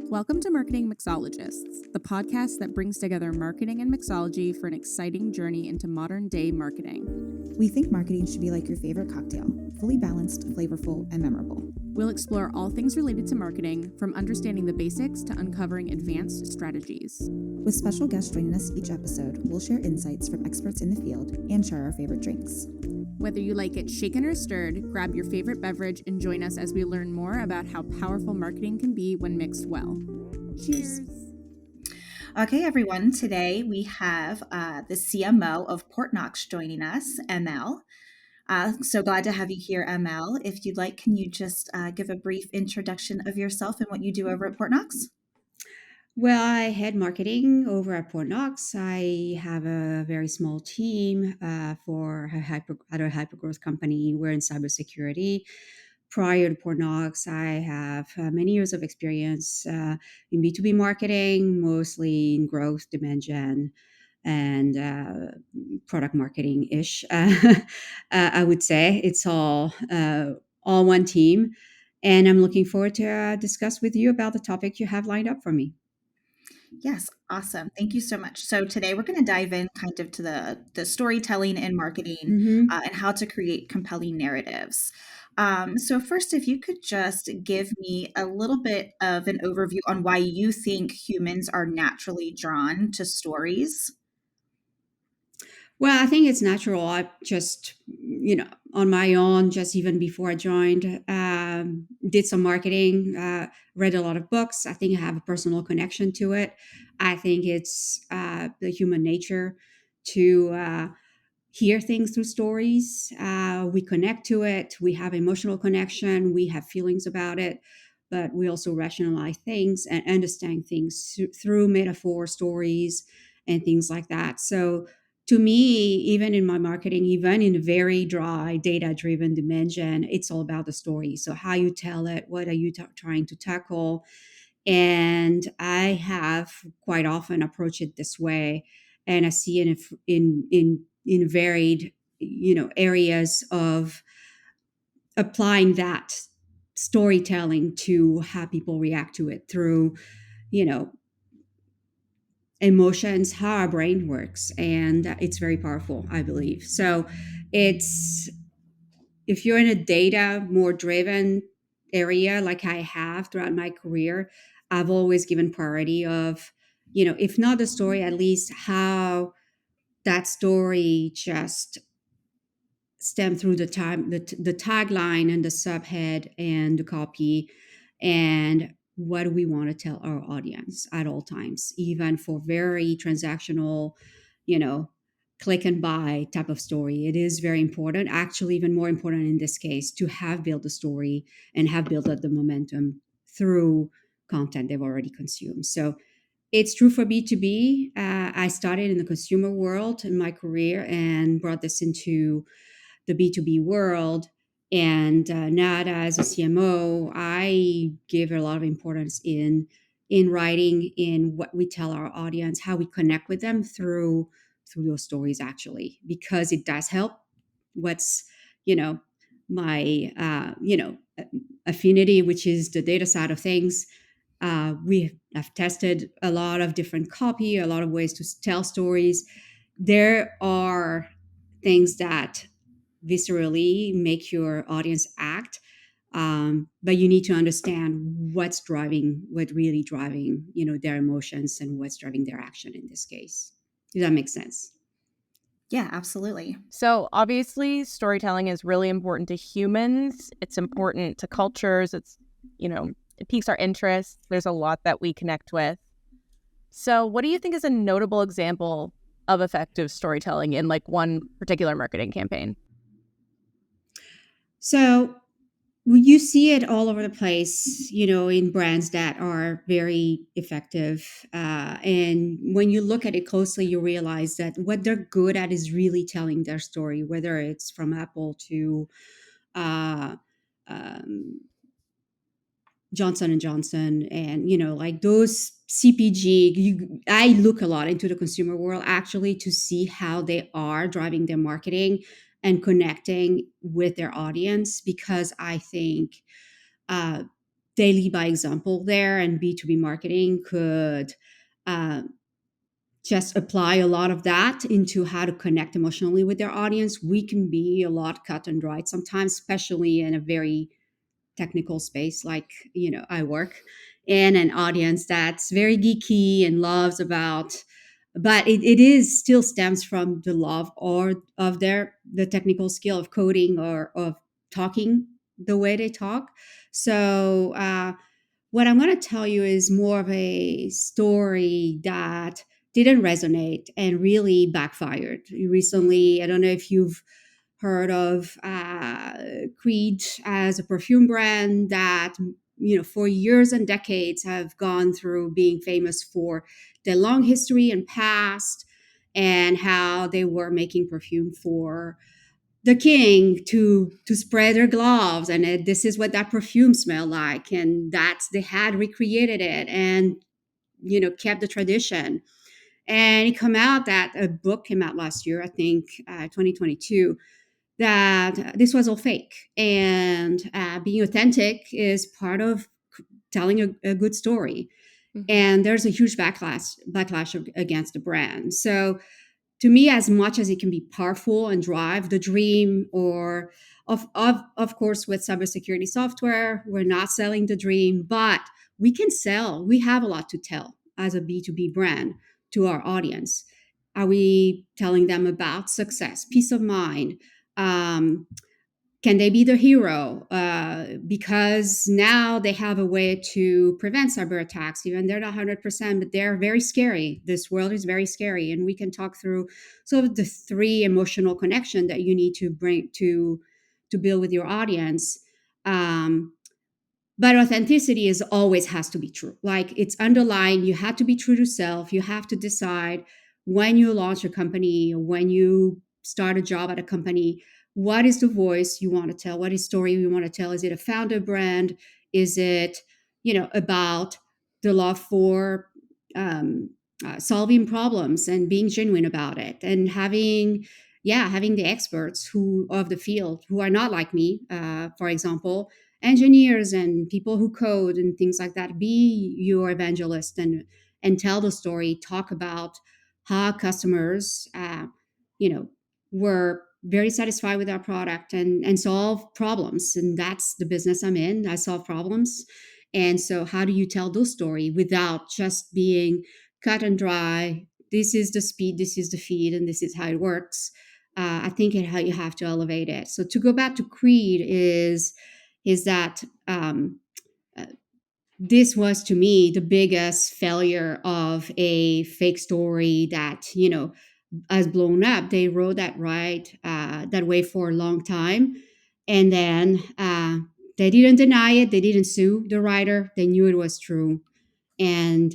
Welcome to Marketing Mixologists, the podcast that brings together marketing and mixology for an exciting journey into modern-day marketing. We think marketing should be like your favorite cocktail, fully balanced, flavorful, and memorable. We'll explore all things related to marketing, from understanding the basics to uncovering advanced strategies. With special guests joining us each episode, we'll share insights from experts in the field and share our favorite drinks. Whether you like it shaken or stirred, grab your favorite beverage and join us as we learn more about how powerful marketing can be when mixed well. Cheers! Okay, everyone. Today we have the CMO of Port Knox joining us, ML. So glad to have you here, ML. If you'd like, can you just give a brief introduction of yourself and what you do over at Port Knox? Well, I head marketing over at Port Knox. I have a very small team for a hypergrowth company. We're in cybersecurity. Prior to Port Knox, I have many years of experience in B2B marketing, mostly in growth, demand gen, and product marketing-ish. I would say it's all one team. And I'm looking forward to discuss with you about the topic you have lined up for me. Yes, awesome. Thank you so much. So today we're going to dive in kind of to the storytelling and marketing and how to create compelling narratives. So first, if you could just give me a little bit of an overview on why you think humans are naturally drawn to stories. Well, I think it's natural. I just, on my own, just even before I joined, did some marketing, read a lot of books. I think I have a personal connection to it. I think it's the human nature to hear things through stories. We connect to it. We have emotional connection. We have feelings about it, but we also rationalize things and understand things through metaphor, stories, and things like that. So to me, even in my marketing, even in very dry data-driven dimension, it's all about the story. So how you tell it, what are you trying to tackle? And I have quite often approached it this way, and I see it in varied areas of applying that storytelling to how people react to it through you know emotions, how our brain works, and it's very powerful, I believe. So it's if you're in a data more driven area like I have throughout my career, I've always given priority of, if not the story, at least how that story just stem through the tagline and the subhead and the copy, and what do we want to tell our audience at all times, even for very transactional, you know click and buy type of story. It is very important, actually even more important in this case, to have built the story and have built up the momentum through content they've already consumed. So it's true for B2B. I started in the consumer world in my career and brought this into the B2B world. And now as a CMO, I give a lot of importance in writing, in what we tell our audience, how we connect with them through those stories, actually, because it does help. What's my affinity, which is the data side of things. We have tested a lot of different copy, a lot of ways to tell stories. There are things that viscerally make your audience act, but you need to understand what's really driving, their emotions, and what's driving their action in this case. Does that make sense? Yeah, absolutely. So obviously, storytelling is really important to humans. It's important to cultures. It piques our interest. There's a lot that we connect with. So what do you think is a notable example of effective storytelling in like one particular marketing campaign? So you see it all over the place, in brands that are very effective. And when you look at it closely, you realize that what they're good at is really telling their story, whether it's from Apple to uh, um, Johnson and Johnson, and like those CPG. I look a lot into the consumer world, actually, to see how they are driving their marketing and connecting with their audience, because I think they lead by example there, and B2B marketing could uh, just apply a lot of that into how to connect emotionally with their audience. We can be a lot cut and dried sometimes, especially in a very technical space like I work in an audience that's very geeky and loves about, but it is still stems from the love or of the technical skill of coding or of talking the way they talk. So what I'm going to tell you is more of a story that didn't resonate and really backfired recently. I don't know if you've heard of Creed as a perfume brand that for years and decades have gone through being famous for their long history and past, and how they were making perfume for the king to spread their gloves, and this is what that perfume smelled like, and that's they had recreated it and kept the tradition. And it come out that a book came out last year, I think 2022, that this was all fake, and being authentic is part of telling a good story. And there's a huge backlash against the brand. So to me, as much as it can be powerful and drive the dream, or of course with cybersecurity software, we're not selling the dream, but we have a lot to tell as a B2B brand to our audience. Are we telling them about success, peace of mind? Um, can they be the hero? Because now they have a way to prevent cyber attacks. Even they're not 100%, but they're very scary. This world is very scary, and we can talk through sort of the three emotional connection that you need to bring to build with your audience. But authenticity is always has to be true. Like, it's underlined. You have to be true to self. You have to decide when you launch a company, or when you start a job at a company, what is the voice you want to tell? What is story you want to tell? Is it a founder brand? Is it, about the love for solving problems and being genuine about it, and having the experts who of the field who are not like me, for example, engineers and people who code and things like that, be your evangelist and tell the story, talk about how customers you know were very satisfied with our product and solve problems. And that's the business I'm in. I solve problems. And so how do you tell those story without just being cut and dry? This is the speed, this is the feed, and this is how it works. I think how you have to elevate it. So to go back to Creed is that uh, this was to me the biggest failure of a fake story that has blown up. They wrote that way for a long time, and then they didn't deny it. They didn't sue the writer. They knew it was true, and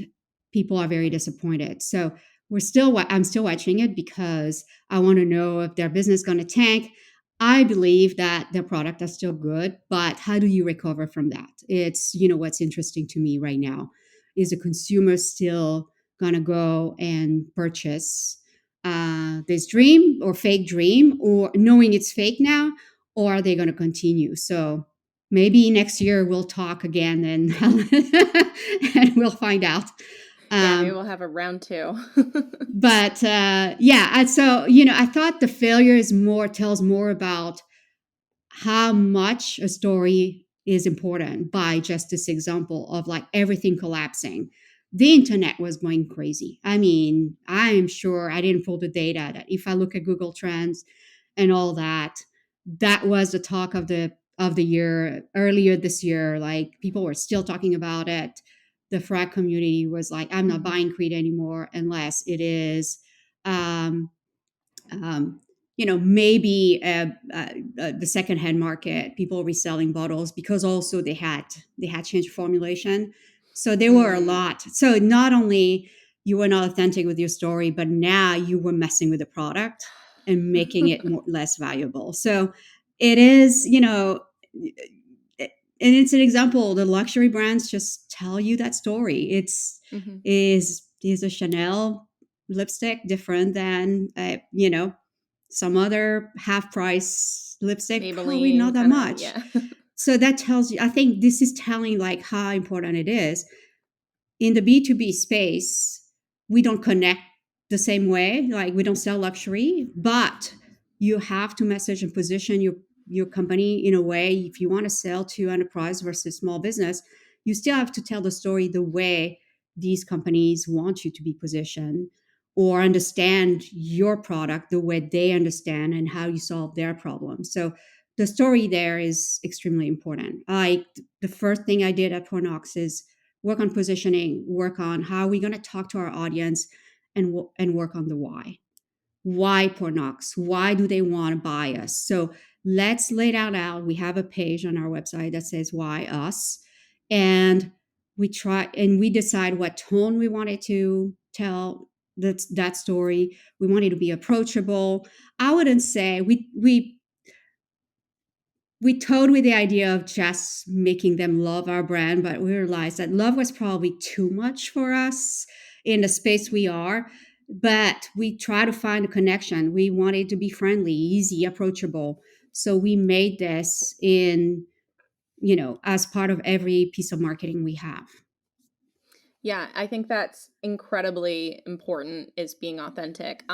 people are very disappointed. So I'm still watching it because I want to know if their business is going to tank. I believe that their product is still good, but how do you recover from that? It's what's interesting to me right now is the consumer still going to go and purchase this dream or fake dream, or knowing it's fake now, or are they going to continue? So maybe next year we'll talk again and and we'll find out. Yeah, maybe we'll have a round two. But yeah, and so I thought the failure tells more about how much a story is important by just this example of like everything collapsing. The internet was going crazy. I mean, I am sure I didn't pull the data that if I look at Google Trends and all that, that was the talk of the year earlier this year. Like, people were still talking about it. The frag community was like, I'm not buying Creed anymore unless it is um, um, maybe the secondhand market, people reselling bottles, because also they had changed formulation. So there were a lot. So not only you were not authentic with your story, but now you were messing with the product and making it less valuable. So it is, and it's an example. The luxury brands just tell you that story. Is a Chanel lipstick different than some other half price lipstick? Probably Maybelline, not that kind of, much. yeah. So that tells you, I think this is telling like how important it is. In the B2B space, we don't connect the same way. Like we don't sell luxury, but you have to message and position your company in a way. If you want to sell to enterprise versus small business, you still have to tell the story the way these companies want you to be positioned, or understand your product the way they understand and how you solve their problems. So the story there is extremely important. Like the first thing I did at Pornox is work on positioning, work on how we're going to talk to our audience, and work on the why. Why Pornox? Why do they want to buy us? So let's lay that out. We have a page on our website that says why us, and we decide what tone we wanted to tell that story. We wanted to be approachable. I wouldn't say we toyed with the idea of just making them love our brand, but we realized that love was probably too much for us in the space we are. But we try to find a connection. We wanted to be friendly, easy, approachable. So we made this as part of every piece of marketing we have. Yeah, I think that's incredibly important, is being authentic.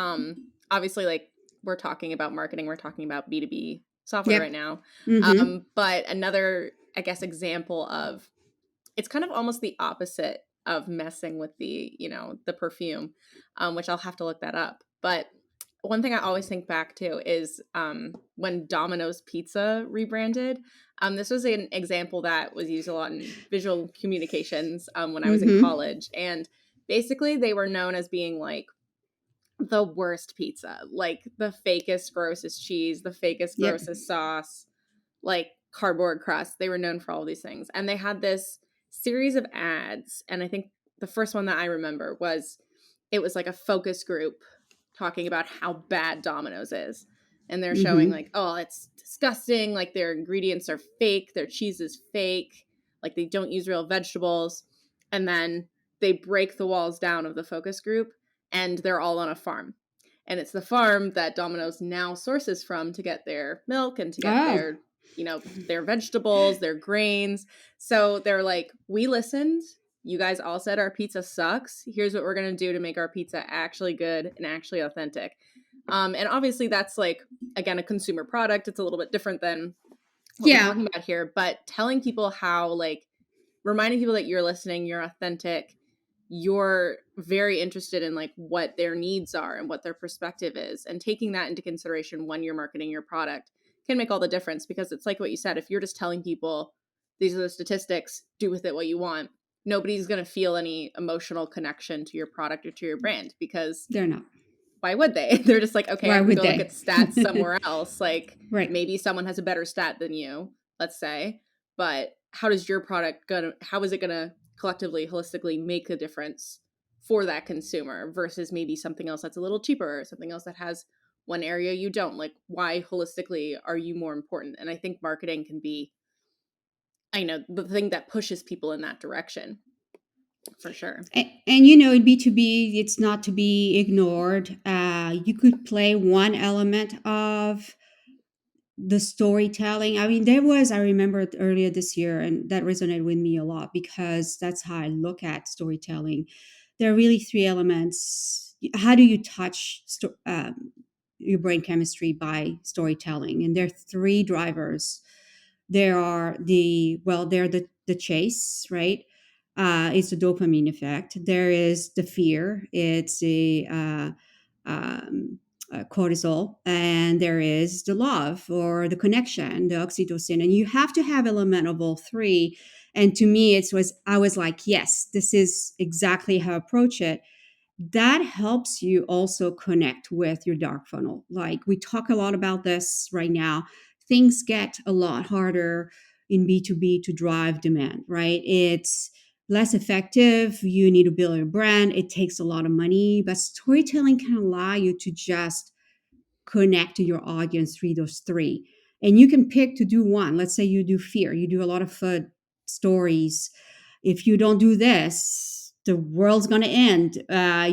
Obviously, like, we're talking about marketing, we're talking about B2B software right Yep. now. Mm-hmm. But another, I guess, example of, it's kind of almost the opposite of messing with the perfume, which I'll have to look that up. But one thing I always think back to is when Domino's Pizza rebranded. This was an example that was used a lot in visual communications when I was in Mm-hmm. college. And basically, they were known as being like the worst pizza, like the fakest, grossest cheese, the fakest, Yep. grossest sauce, like cardboard crust. They were known for all these things. And they had this series of ads. And I think the first one that I remember was, it was like a focus group talking about how bad Domino's is. And they're showing Mm-hmm. like, oh, it's disgusting. Like their ingredients are fake. Their cheese is fake. Like they don't use real vegetables. And then they break the walls down of the focus group and they're all on a farm. And it's the farm that Domino's now sources from to get their milk and to get Oh. their vegetables, their grains. So they're like, we listened. You guys all said our pizza sucks. Here's what we're going to do to make our pizza actually good and actually authentic. And obviously that's like, again, a consumer product. It's a little bit different than what we're Yeah. talking about here, but telling people how, like, reminding people that you're listening, you're authentic, you're very interested in like what their needs are and what their perspective is, and taking that into consideration when you're marketing your product can make all the difference. Because it's like what you said, if you're just telling people these are the statistics, do with it what you want, nobody's going to feel any emotional connection to your product or to your brand, because They're not. why would they? They're just like, okay, Why I'm gonna would go look at they? stats somewhere else. Like Right. maybe someone has a better stat than you, let's say, but how is it gonna collectively, holistically make a difference for that consumer versus maybe something else that's a little cheaper or something else that has one area you don't? Like, why holistically are you more important? And I think marketing can be, the thing that pushes people in that direction, for sure. And in B2B, it's not to be ignored. You could play one element of the storytelling. I mean, I remember it earlier this year, and that resonated with me a lot because that's how I look at storytelling. There are really three elements. How do you touch your brain chemistry by storytelling? And there are three drivers. They're the chase, right? It's the dopamine effect. There is the fear. It's um, cortisol, and there is the love or the connection, the oxytocin, and you have to have element of all three. And to me, I was like, yes, this is exactly how I approach it. That helps you also connect with your dark funnel. Like we talk a lot about this right now. Things get a lot harder in B2B to drive demand, right? It's less effective. You need to build your brand. It takes a lot of money, but storytelling can allow you to just connect to your audience through those three. And you can pick to do one. Let's say you do fear, you do a lot of food stories. If you don't do this, the world's going to end.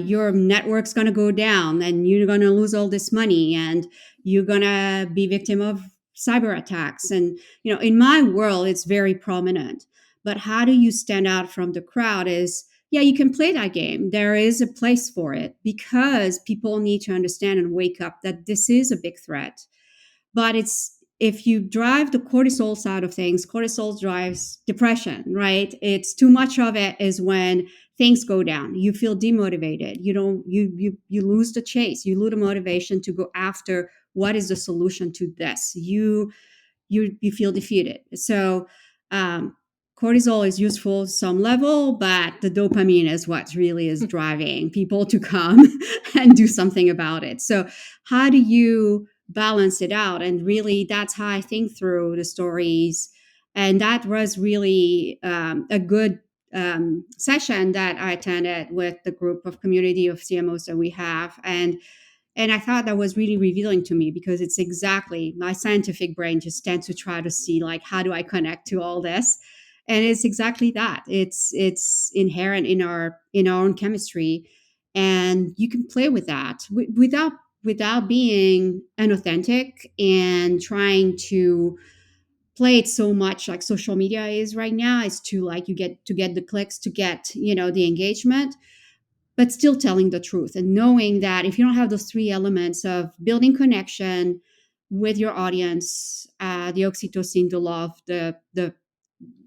Your network's going to go down and you're going to lose all this money and you're going to be victim of cyber attacks. And, in my world, it's very prominent. But how do you stand out from the crowd is, yeah, you can play that game. There is a place for it because people need to understand and wake up that this is a big threat. But if you drive the cortisol side of things, cortisol drives depression, right? It's too much of it is when things go down. You feel demotivated. You lose the chase. You lose the motivation to go after what is the solution to this. You feel defeated. So cortisol is useful some level, but the dopamine is what really is driving people to come and do something about it. So how do you balance it out? And really, that's how I think through the stories. And that was really a good session that I attended with the group of community of CMOs that we have. And I thought that was really revealing to me because it's exactly my scientific brain just tends to try to see like, how do I connect to all this? And it's exactly that. It's inherent in our own chemistry, and you can play with that without being inauthentic and trying to play it so much like social media is right now. It's to like you get to get the clicks, to get the engagement, but still telling the truth and knowing that if you don't have those three elements of building connection with your audience, the oxytocin, the love, the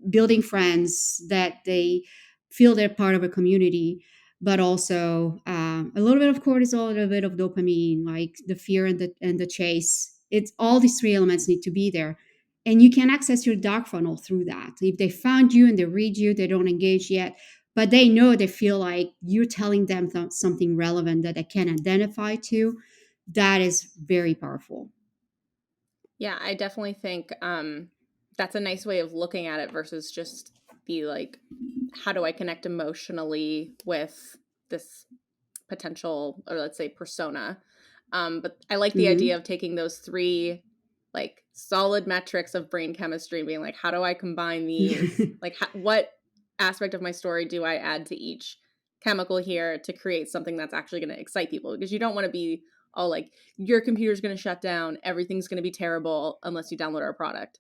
building friends that they feel they're part of a community, but also a little bit of cortisol, a little bit of dopamine, like the fear and the chase. It's all these three elements need to be there. And you can access your dark funnel through that. If they found you and they read you, they don't engage yet, but they know, they feel like you're telling them something relevant that they can identify to. That is very powerful. Yeah, I definitely think that's a nice way of looking at it versus just be like, how do I connect emotionally with this potential, or let's say persona? But I like the idea of taking those three like solid metrics of brain chemistry and being like, how do I combine these? Like, what aspect of my story do I add to each chemical here to create something that's actually going to excite people? Because you don't want to be all like, your computer's going to shut down, everything's going to be terrible unless you download our product.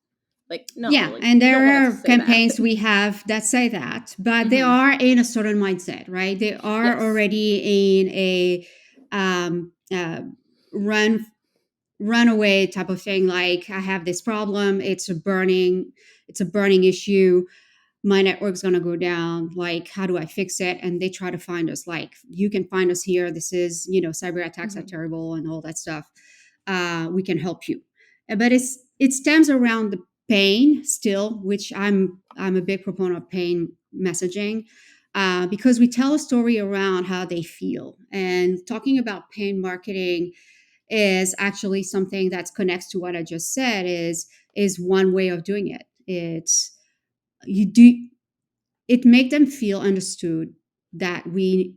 Like, no. Yeah, Like, and there are campaigns that. we have that say that, but they are in a certain mindset, right? They are already in a runaway type of thing. Like, I have this problem; it's a burning issue. My network's going to go down. Like, how do I fix it? And they try to find us. Like, you can find us here. This is, cyber attacks are terrible and all that stuff. We can help you. But it stems around the pain still, which I'm a big proponent of pain messaging, because we tell a story around how they feel. And talking about pain marketing is actually something that connects to what I just said. Is one way of doing it. It make them feel understood, that we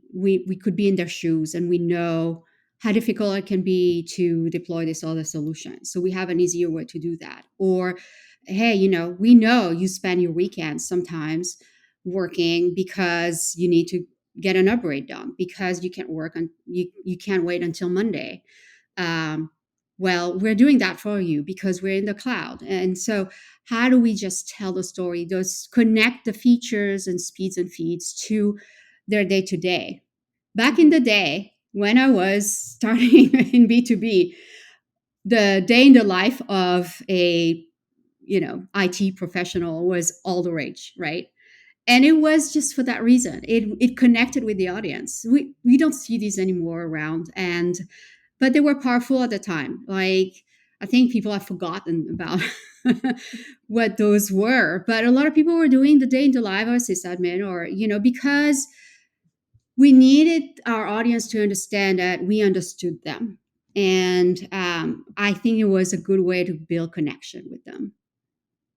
could be in their shoes, and we know how difficult it can be to deploy this other solution. So we have an easier way to do that. Or, hey, we know you spend your weekends sometimes working because you need to get an upgrade done, because you can't work on you can't wait until Monday. um, well, we're doing that for you because we're in the cloud. And so how do we just tell the story, those connect the features and speeds and feeds to their day to day? Back in the day when I was starting in B2B, the day in the life of a IT professional was all the rage, right? And it was just for that reason. It connected with the audience. We don't see these anymore around, but they were powerful at the time. Like, I think people have forgotten about what those were. But a lot of people were doing the day in the life of a sysadmin, or because we needed our audience to understand that we understood them. And I think it was a good way to build connection with them.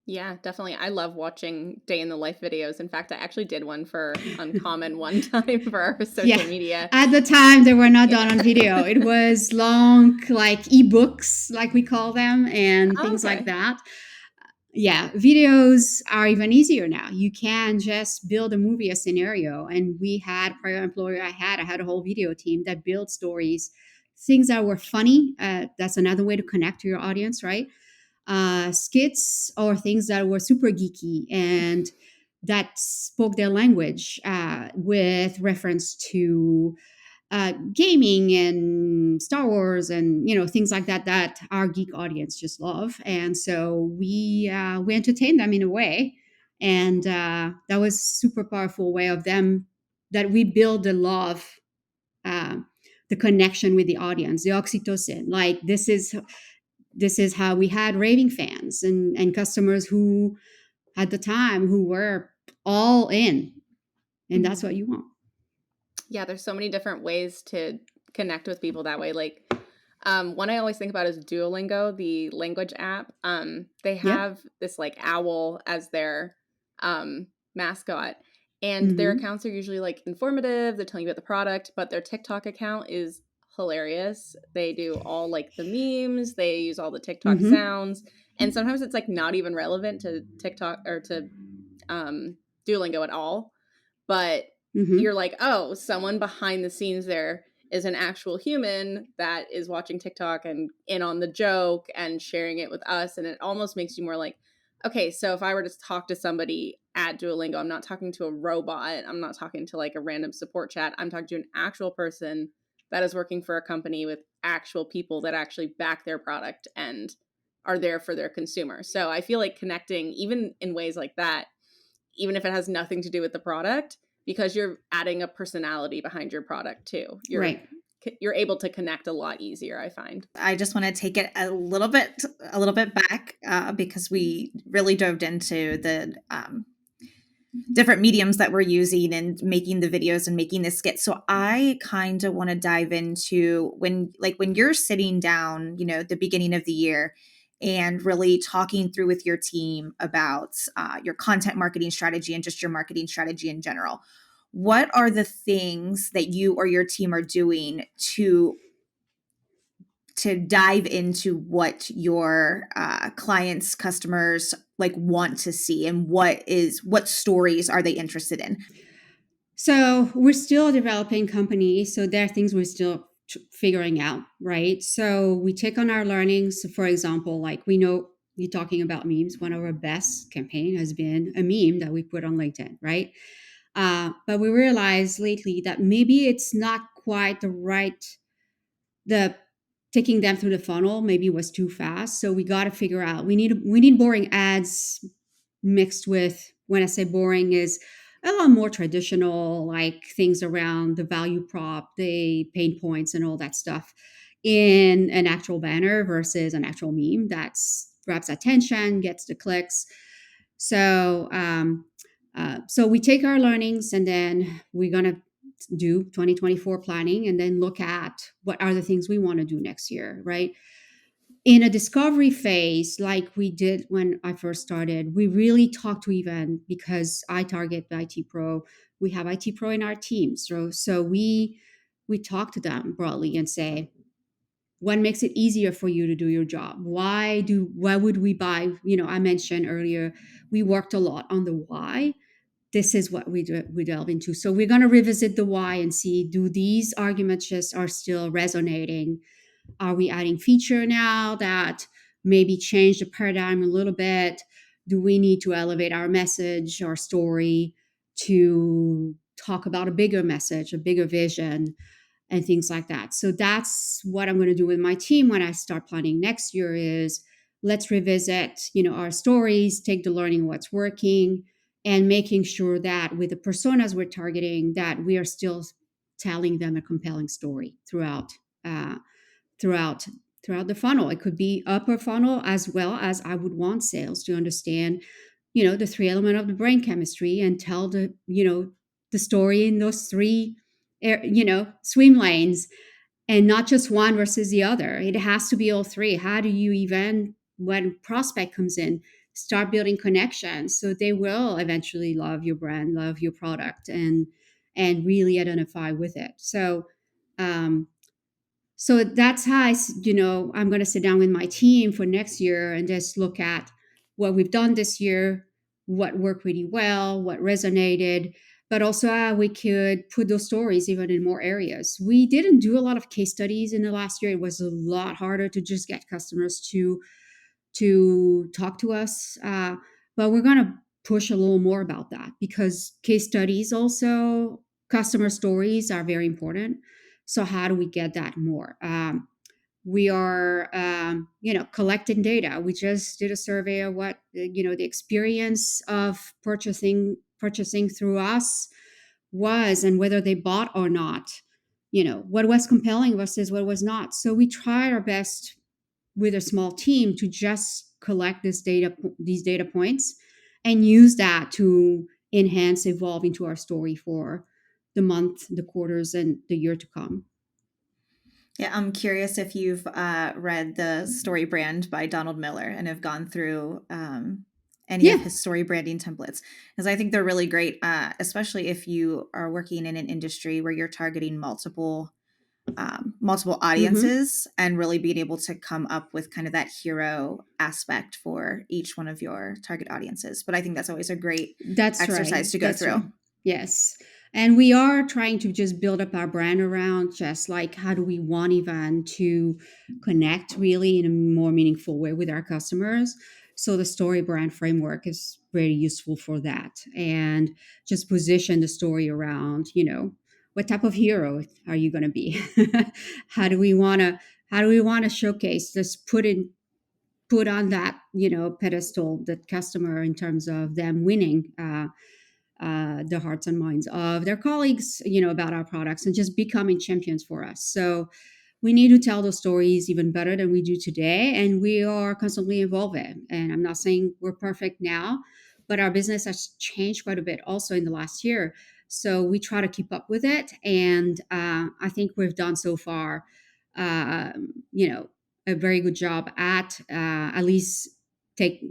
Yeah, definitely. I love watching day in the life videos. In fact, I actually did one for Uncommon one time for our social media. At the time, they were not done on video. It was long, like ebooks, like we call them, and things like that. Yeah, videos are even easier now. You can just build a movie, a scenario. And we had prior employer I had a whole video team that built stories, things that were funny. That's another way to connect to your audience, right? skits or things that were super geeky and that spoke their language with reference to gaming and Star Wars and things like that that our geek audience just love. And so we entertain them in a way, and that was super powerful way of them that we build the love, uh, the connection with the audience, the oxytocin. Like this is how we had raving fans and customers who at the time who were all in, and that's what you want. Yeah, there's so many different ways to connect with people that way. Like, one I always think about is Duolingo, the language app. They have this like owl as their mascot, and their accounts are usually like informative. They're telling you about the product, but their TikTok account is hilarious. They do all like the memes. They use all the TikTok sounds, and sometimes it's like not even relevant to TikTok or to Duolingo at all. But you're like, oh, someone behind the scenes there is an actual human that is watching TikTok and in on the joke and sharing it with us. And it almost makes you more like, okay, so if I were to talk to somebody at Duolingo, I'm not talking to a robot. I'm not talking to like a random support chat. I'm talking to an actual person that is working for a company with actual people that actually back their product and are there for their consumers. So I feel like connecting even in ways like that, even if it has nothing to do with the product, because you're adding a personality behind your product too. You're able to connect a lot easier, I find. I just want to take it a little bit back because we really dove into the different mediums that we're using and making the videos and making the skits. So I kind of want to dive into when you're sitting down, at the beginning of the year and really talking through with your team about your content marketing strategy and just your marketing strategy in general. What are the things that you or your team are doing to dive into what your clients, customers want to see, and what stories are they interested in? So we're still a developing company, so there are things we're still figuring out, right? So we take on our learnings. For example, like we know you're talking about memes. One of our best campaign has been a meme that we put on LinkedIn, right? But we realized lately that maybe it's not quite the taking them through the funnel maybe was too fast. So we got to figure out we need boring ads mixed with, when I say boring, is a lot more traditional, like things around the value prop, the pain points, and all that stuff in an actual banner versus an actual meme that grabs attention, gets the clicks. So, so we take our learnings and then we're gonna do 2024 planning and then look at what are the things we want to do next year, right? In a discovery phase, like we did when I first started, we really talked to even, because I target the IT pro, we have IT pro in our team. So we talk to them broadly and say, what makes it easier for you to do your job? Why would we buy? I mentioned earlier, we worked a lot on the why. This is what we delve into. So we're going to revisit the why and see, do these arguments just are still resonating? Are we adding feature now that maybe change the paradigm a little bit? Do we need to elevate our message, our story, to talk about a bigger message, a bigger vision, and things like that? So that's what I'm going to do with my team when I start planning next year is let's revisit, our stories, take the learning of what's working, and making sure that with the personas we're targeting, that we are still telling them a compelling story throughout throughout the funnel. It could be upper funnel, as well as I would want sales to understand, the three element of the brain chemistry and tell the story in those three, swim lanes, and not just one versus the other. It has to be all three. How do you even, when prospect comes in, start building connections so they will eventually love your brand, love your product, and really identify with it. So that's how I'm going to sit down with my team for next year and just look at what we've done this year, what worked really well, what resonated, but also how we could put those stories even in more areas. We didn't do a lot of case studies in the last year. It was a lot harder to just get customers to to talk to us. But we're going to push a little more about that, because case studies, also customer stories, are very important. So how do we get that more? We are, collecting data. We just did a survey of what, the experience of purchasing through us was, and whether they bought or not, what was compelling versus what was not. So we try our best with a small team to just collect these data points, and use that to enhance, evolve into our story for the month, the quarters, and the year to come. Yeah, I'm curious if you've read The Story Brand by Donald Miller and have gone through any of Yeah. his story branding templates, because I think they're really great, especially if you are working in an industry where you're targeting multiple Mm-hmm. audiences, and really being able to come up with kind of that hero aspect for each one of your target audiences. But I think that's always a great That's right. exercise to go That's through. right. Yes. And we are trying to just build up our brand around, just like, how do we want even to connect really in a more meaningful way with our customers. So the story brand framework is very useful for that. And just position the story around, what type of hero are you going to be? how do Right. we want to how do we want to showcase, just put on that, pedestal, that customer, in terms of them winning the hearts and minds of their colleagues, about our products, and just becoming champions for us. So we need to tell those stories even better than we do today, and we are constantly evolving. And I'm not saying we're perfect now, but our business has changed quite a bit also in the last year. So we try to keep up with it, and I think we've done so far, uh, you know, a very good job at least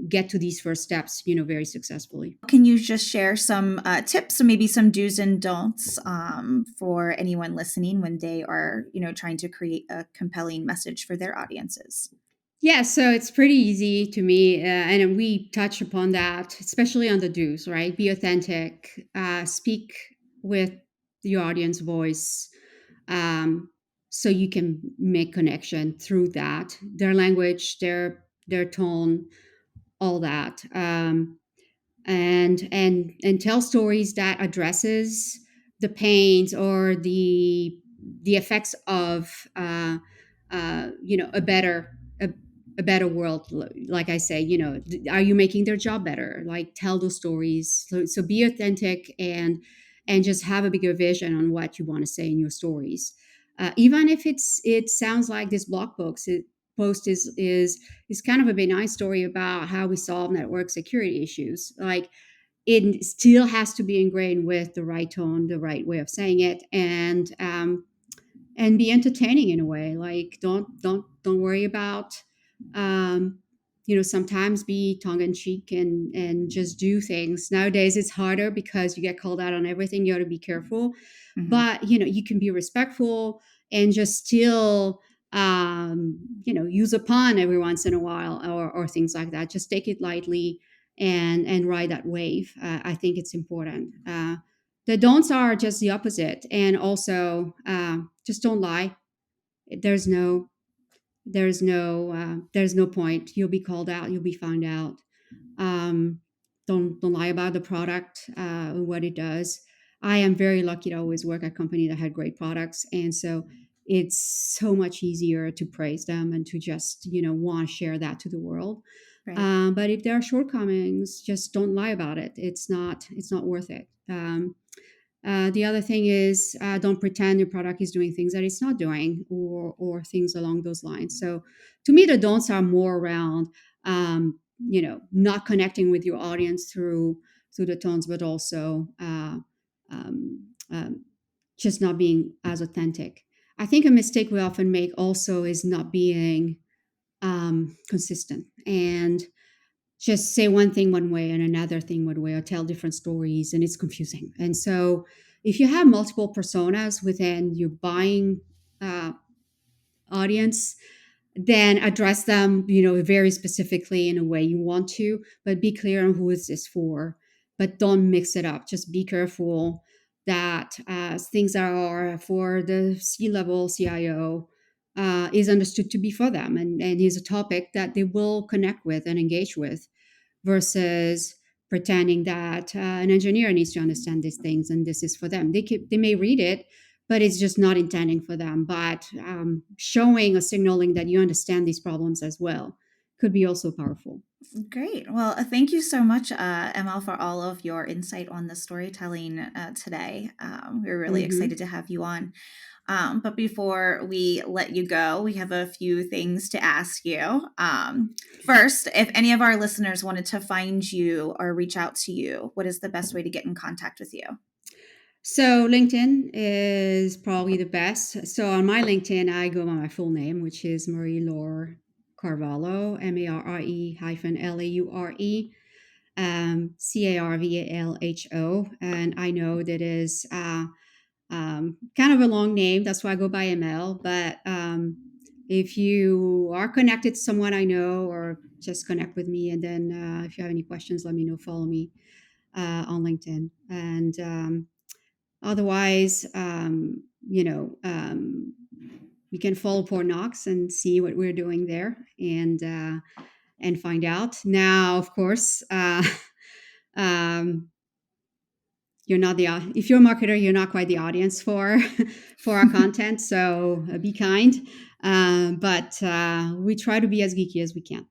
get to these first steps, very successfully. Can you just share some tips, or maybe some do's and don'ts for anyone listening when they are, trying to create a compelling message for their audiences? Yeah, so it's pretty easy to me, and we touch upon that, especially on the do's, right? Be authentic, speak with your audience voice, um, so you can make connection through that, their language, their tone, all that. And tell stories that addresses the pains or the effects of a better world. Like I say, are you making their job better? Like, tell those stories. So be authentic, and just have a bigger vision on what you want to say in your stories, even if it sounds like this blog post is kind of a benign story about how we solve network security issues. Like, it still has to be ingrained with the right tone, the right way of saying it, and be entertaining in a way. Like, don't worry about, um, sometimes be tongue in cheek, and just do things. Nowadays, it's harder because you get called out on everything. You got to be careful, Hmm. but you can be respectful, and just still, use a pun every once in a while, or things like that. Just take it lightly, and ride that wave. I think it's important. The don'ts are just the opposite, and also, just don't lie. There's no there's no point. You'll be called out. You'll be found out. um, don't lie about the product, what it does. I am very lucky to always work at a company that had great products, and so it's so much easier to praise them, and to just want to share that to the world. Right. But if there are shortcomings, just don't lie about it. It's not worth it. The other thing is, don't pretend your product is doing things that it's not doing, or things along those lines. So to me, the don'ts are more around, not connecting with your audience through the tones, but also, um, um, just not being as authentic. I think a mistake we often make also is not being, consistent, and just say one thing one way and another thing one way, or tell different stories, and it's confusing. And so if you have multiple personas within your buying, uh, audience, then address them, very specifically in a way you want to, but be clear on who is this for. But don't mix it up. Just be careful that, things that are for the C-level CIO, is understood to be for them, and is a topic that they will connect with and engage with, versus pretending that an engineer needs to understand these things and this is for them. They may read it, but it's just not intending for them. But showing or signaling that you understand these problems as well could be also powerful. Great. Well, thank you so much, ML, for all of your insight on the storytelling today. We're really excited to have you on. But before we let you go, we have a few things to ask you. First, if any of our listeners wanted to find you or reach out to you, what is the best way to get in contact with you? So LinkedIn is probably the best. So on my LinkedIn, I go by my full name, which is Marie Laure Carvalho, Marre-Laure, Carvalho. And I know that is kind of a long name. That's why I go by ML. But if you are connected to someone I know, or just connect with me, and then if you have any questions, let me know. Follow me on LinkedIn. And otherwise, you can follow Port Knox and see what we're doing there, and find out. Now, of course, um, you're not the if you're a marketer, you're not quite the audience for for our content. So be kind, but we try to be as geeky as we can.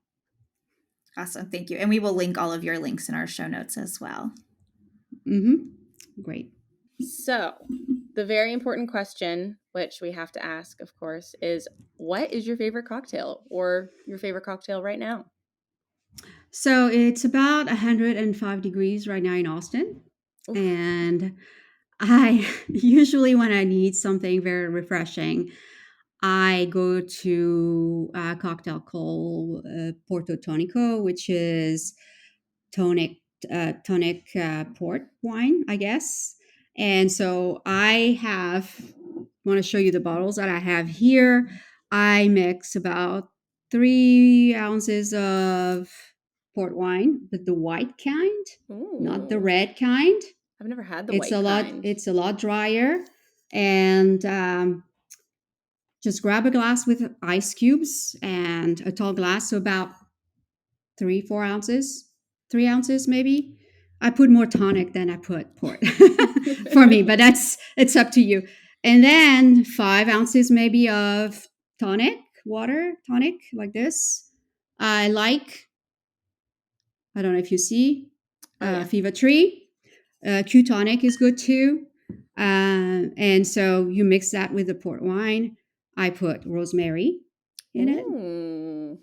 Awesome. Thank you. And we will link all of your links in our show notes as well. Great. So, the very important question, which we have to ask, of course, is what is your favorite cocktail, or your favorite cocktail right now? So it's about 105 degrees right now in Austin. Oof. And I usually, when I need something very refreshing, I go to a cocktail called Porto Tonico, which is tonic port wine, I guess. And so I want to show you the bottles that I have here. I mix about 3 ounces of port wine, but the white kind, not the Ooh. red kind. I've never had the It's white a lot. kind. It's a lot drier, and just grab a glass with ice cubes and a tall glass, so about 3 ounces maybe. I put more tonic than I put port for me, but it's up to you. And then 5 ounces maybe of water tonic, like this. I don't know if you see, Oh, yeah. Fever Tree. Q tonic is good too. And so you mix that with the port wine. I put rosemary in it. Ooh.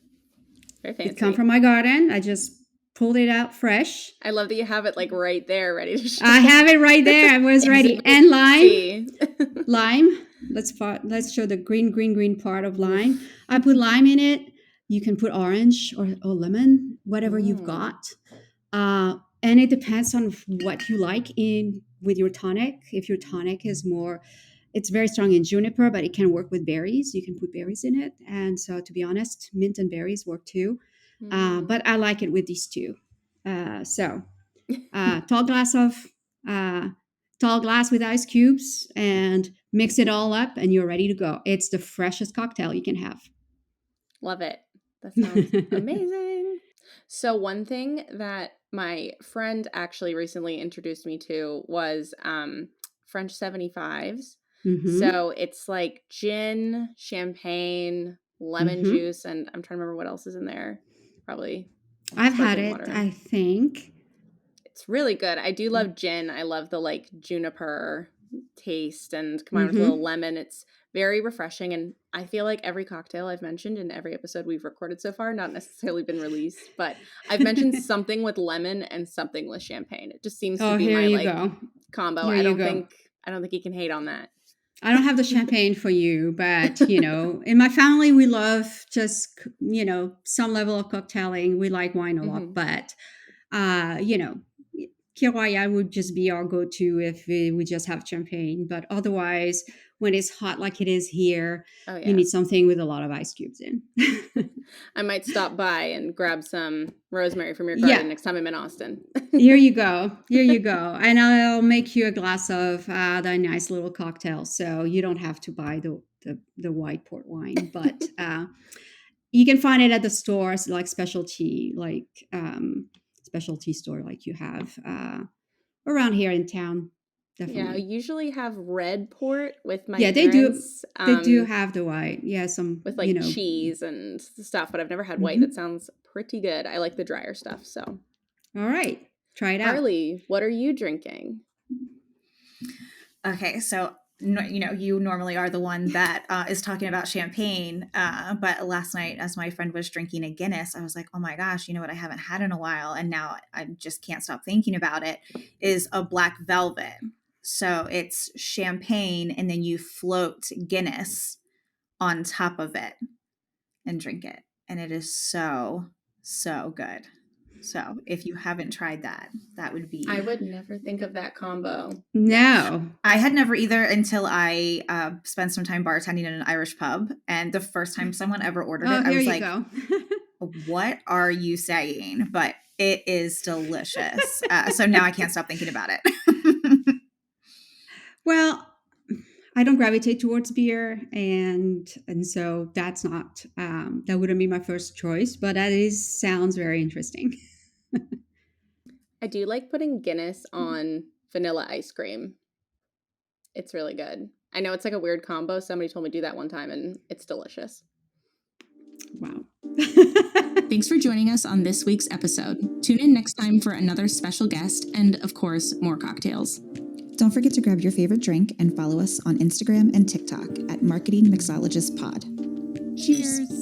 Very fancy. It come from my garden. I just pulled it out fresh. I love that you have it like right there, ready to show. I have it right there. I was ready. And lime. Let's show the green part of lime. Oof. I put lime in it. You can put orange or lemon, whatever you've got. And it depends on what you like in with your tonic. If your tonic is more, it's very strong in juniper, but it can work with berries. You can put berries in it. And so, to be honest, mint and berries work too. But I like it with these two. Tall glass with ice cubes, and mix it all up, and you're ready to go. It's the freshest cocktail you can have. Love it. That sounds amazing. So one thing that my friend actually recently introduced me to was French 75s. So it's like gin, champagne, lemon juice, and I'm trying to remember what else is in there. Probably I've had sparkling it, water. I think. It's really good. I do love gin. I love the like juniper taste and combined with a little lemon. It's very refreshing, and I feel like every cocktail I've mentioned in every episode we've recorded so far, not necessarily been released, but I've mentioned something with lemon and something with champagne. It just seems to be my like combo. I don't think you can hate on that. I don't have the champagne for you, but in my family we love just some level of cocktailing. We like wine a lot, but Kir Royal would just be our go-to if we just have champagne. But otherwise, when it's hot like it is here, you need something with a lot of ice cubes in. I might stop by and grab some rosemary from your garden next time I'm in Austin. Here you go. And I'll make you a glass of the nice little cocktail, so you don't have to buy the white port wine, but you can find it at the stores, like specialty store like you have around here in town. Definitely. Yeah, I usually have red port with my Yeah, parents. they do have the white. Yeah, some with like cheese and stuff, but I've never had white. That sounds pretty good. I like the drier stuff. So, all right, try it out. Harley, what are you drinking? Okay, so you normally are the one that is talking about champagne, but last night, as my friend was drinking a Guinness, I was like, oh my gosh, you know what I haven't had in a while, and now I just can't stop thinking about it, is a black velvet. So it's champagne, and then you float Guinness on top of it and drink it, and it is so good. So if you haven't tried that, that would be... I would never think of that combo. No. I had never either until I spent some time bartending in an Irish pub. And the first time someone ever ordered it, I was like, what are you saying? But it is delicious. So now I can't stop thinking about it. Well, I don't gravitate towards beer, and so that's not that wouldn't be my first choice, but sounds very interesting. I do like putting Guinness on vanilla ice cream. It's really good. I know it's like a weird combo. Somebody told me to do that one time, and it's delicious. Wow. Thanks for joining us on this week's episode. Tune in next time for another special guest and, of course, more cocktails. Don't forget to grab your favorite drink and follow us on Instagram and TikTok at Marketing Mixologists Pod. Cheers.